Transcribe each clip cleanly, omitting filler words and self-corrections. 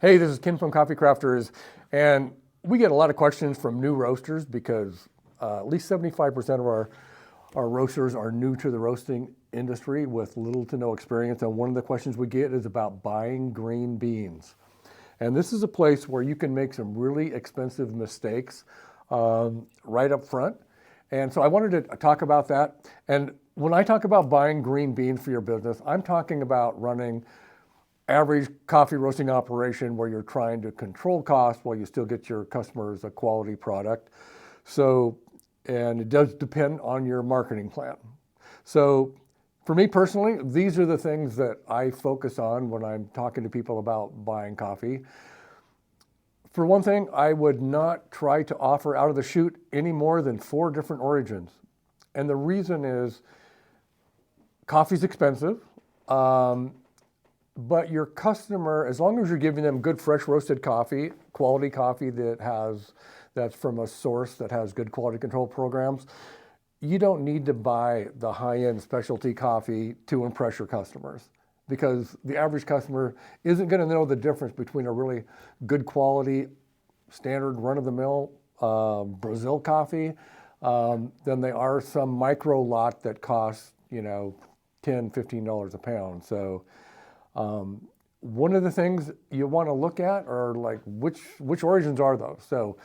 Hey, this is Ken from Coffee Crafters, and we get a lot of questions from new roasters because at least 75% of our roasters are new to the roasting industry with little to no experience. And one of the questions we get is about buying green beans. And this is a place where you can make some really expensive mistakes right up front. And so I wanted to talk about that. And when I talk about buying green beans for your business, I'm talking about running average coffee roasting operation where you're trying to control costs while you still get your customers a quality product. So, and it does depend on your marketing plan. So for me personally, these are the things that I focus on when I'm talking to people about buying coffee. For one thing, I would not try to offer out of the chute any more than 4 different origins. And the reason is coffee's expensive. But your customer, as long as you're giving them good fresh roasted coffee, quality coffee that's from a source that has good quality control programs, you don't need to buy the high-end specialty coffee to impress your customers, because the average customer isn't going to know the difference between a really good quality, standard run-of-the-mill Brazil coffee than they are some micro lot that costs, $10, $15 a pound. So one of the things you want to look at are like which origins are those. So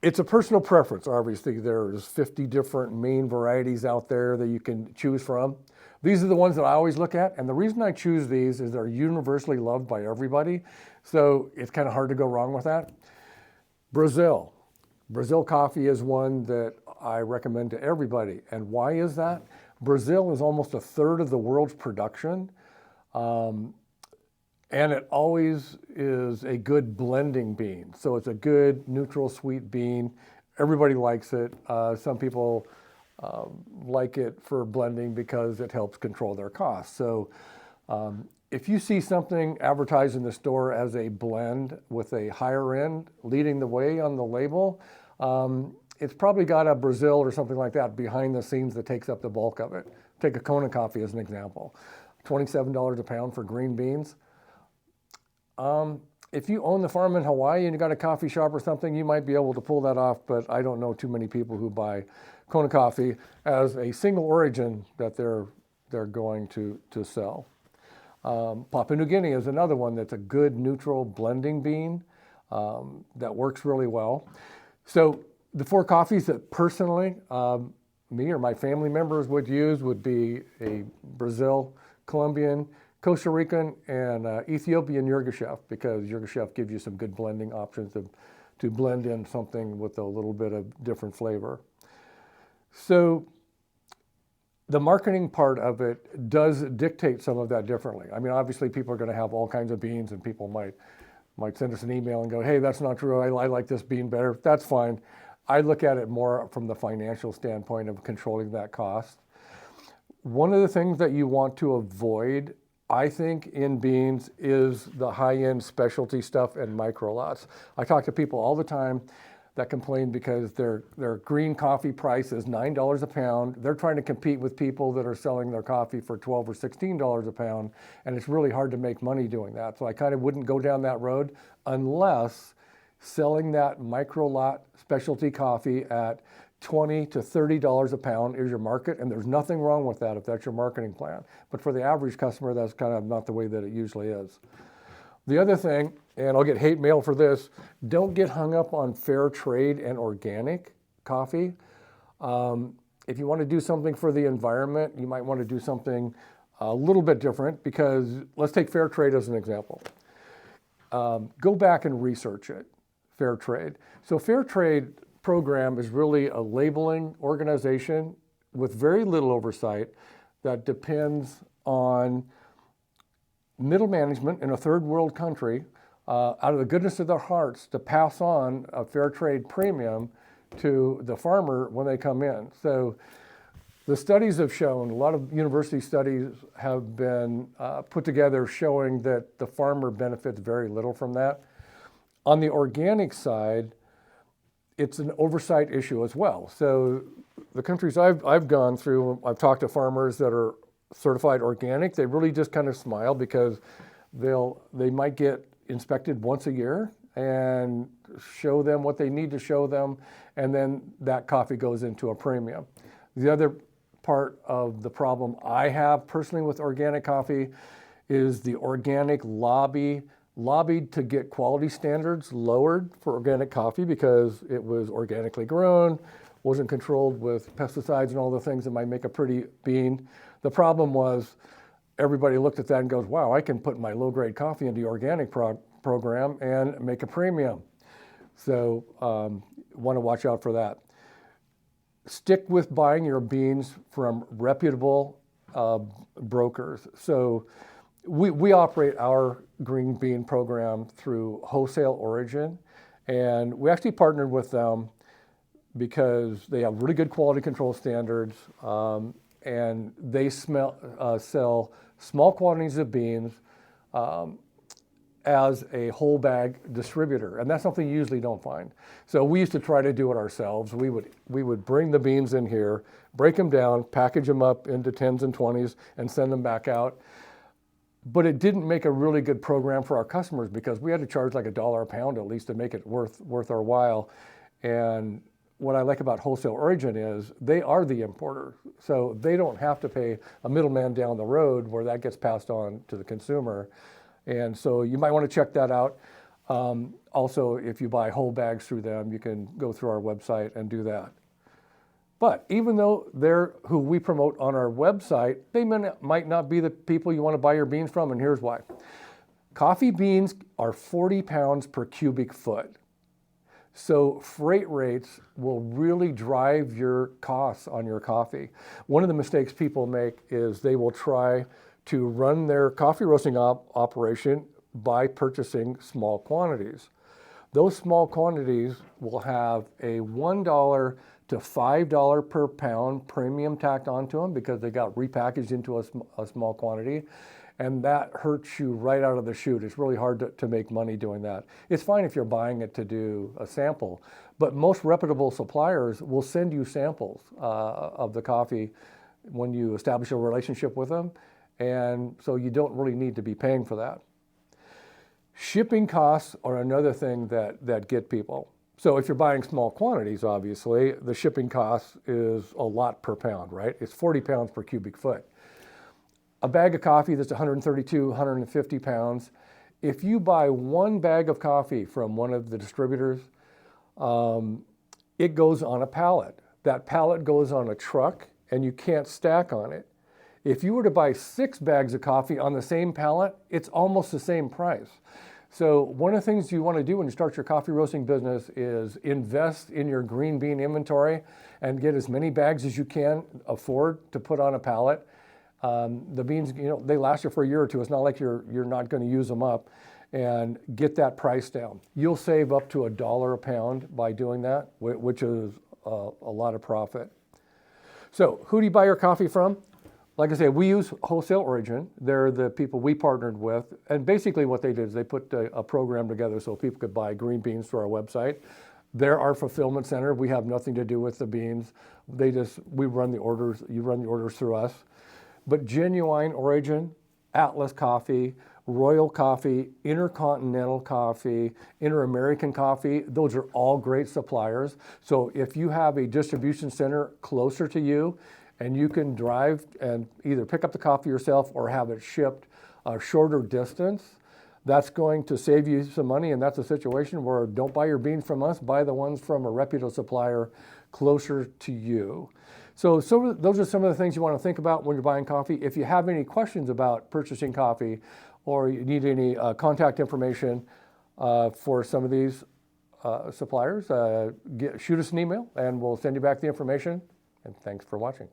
it's a personal preference. Obviously, there's 50 different main varieties out there that you can choose from. These are the ones that I always look at, and the reason I choose these is they're universally loved by everybody. So it's kind of hard to go wrong with that. Brazil coffee is one that I recommend to everybody. And why is that? Brazil is almost a third of the world's production. And it always is a good blending bean. So it's a good neutral sweet bean. Everybody likes it. Some people like it for blending because it helps control their costs. So if you see something advertised in the store as a blend with a higher end leading the way on the label, it's probably got a Brazil or something like that behind the scenes that takes up the bulk of it. Take a Kona coffee as an example. $27 a pound for green beans. If you own the farm in Hawaii and you got a coffee shop or something, you might be able to pull that off, but I don't know too many people who buy Kona coffee as a single origin that they're going to sell. Papua New Guinea is another one that's a good neutral blending bean that works really well. So the 4 coffees that personally me or my family members would use would be a Brazil, Colombian, Costa Rican, and Ethiopian Yirgacheffe, because Yirgacheffe gives you some good blending options to blend in something with a little bit of different flavor. So the marketing part of it does dictate some of that differently. I mean, obviously people are going to have all kinds of beans, and people might send us an email and go, hey, that's not true. I like this bean better. That's fine. I look at it more from the financial standpoint of controlling that cost. One of the things that you want to avoid, I think, in beans is the high-end specialty stuff and micro lots. I talk to people all the time that complain because their green coffee price is $9 a pound. They're trying to compete with people that are selling their coffee for $12 or $16 a pound, and it's really hard to make money doing that. So I kind of wouldn't go down that road unless selling that micro lot specialty coffee at $20 to $30 a pound is your market, and there's nothing wrong with that if that's your marketing plan. But for the average customer, that's kind of not the way that it usually is. The other thing, and I'll get hate mail for this, don't get hung up on fair trade and organic coffee. If you want to do something for the environment, you might want to do something a little bit different, because let's take fair trade as an example. Go back and research it, fair trade. So fair trade program is really a labeling organization with very little oversight that depends on middle management in a third world country out of the goodness of their hearts to pass on a fair trade premium to the farmer when they come in. So the studies have shown, a lot of university studies have been put together showing that the farmer benefits very little from that. On the organic side, it's an oversight issue as well. So the countries I've gone through, I've talked to farmers that are certified organic. They really just kind of smile because they might get inspected once a year and show them what they need to show them, and then that coffee goes into a premium. The other part of the problem I have personally with organic coffee is the organic lobbied to get quality standards lowered for organic coffee because it was organically grown, wasn't controlled with pesticides and all the things that might make a pretty bean. The problem was everybody looked at that and goes, wow, I can put my low-grade coffee into the organic program and make a premium. So want to watch out for that. Stick with buying your beans from reputable brokers. So we operate our green bean program through Wholesale Origin, and we actually partnered with them because they have really good quality control standards, and they sell small quantities of beans as a whole bag distributor, and that's something you usually don't find. So we used to try to do it ourselves. We would bring the beans in here, break them down, package them up into 10s and 20s, and send them back out. But it didn't make a really good program for our customers because we had to charge like $1 a pound at least to make it worth our while. And what I like about Wholesale Origin is they are the importer, so they don't have to pay a middleman down the road where that gets passed on to the consumer. And so you might want to check that out. Also, if you buy whole bags through them, you can go through our website and do that. But even though they're who we promote on our website, they might not be the people you want to buy your beans from, and here's why. Coffee beans are 40 pounds per cubic foot. So freight rates will really drive your costs on your coffee. One of the mistakes people make is they will try to run their coffee roasting operation by purchasing small quantities. Those small quantities will have a $1 to $5 per pound premium tacked onto them because they got repackaged into a small quantity, and that hurts you right out of the chute. It's really hard to make money doing that. It's fine if you're buying it to do a sample, but most reputable suppliers will send you samples of the coffee when you establish a relationship with them, and so you don't really need to be paying for that. Shipping costs are another thing that get people. So if you're buying small quantities, obviously, the shipping cost is a lot per pound, right? It's 40 pounds per cubic foot. A bag of coffee that's 132, 150 pounds, if you buy one bag of coffee from one of the distributors, it goes on a pallet. That pallet goes on a truck, and you can't stack on it. If you were to buy 6 bags of coffee on the same pallet, it's almost the same price. So one of the things you want to do when you start your coffee roasting business is invest in your green bean inventory and get as many bags as you can afford to put on a pallet. The beans, they last you for a year or two. It's not like you're not going to use them up, and get that price down. You'll save up to $1 a pound by doing that, which is a lot of profit. So who do you buy your coffee from? Like I say, we use Wholesale Origin. They're the people we partnered with. And basically what they did is they put a program together so people could buy green beans through our website. They're our fulfillment center. We have nothing to do with the beans. We run the orders. You run the orders through us. But Genuine Origin, Atlas Coffee, Royal Coffee, Intercontinental Coffee, Inter-American Coffee, those are all great suppliers. So if you have a distribution center closer to you, and you can drive and either pick up the coffee yourself or have it shipped a shorter distance, that's going to save you some money, and that's a situation where don't buy your beans from us, buy the ones from a reputable supplier closer to you. So those are some of the things you want to think about when you're buying coffee. If you have any questions about purchasing coffee or you need any contact information for some of these suppliers, shoot us an email and we'll send you back the information. And thanks for watching.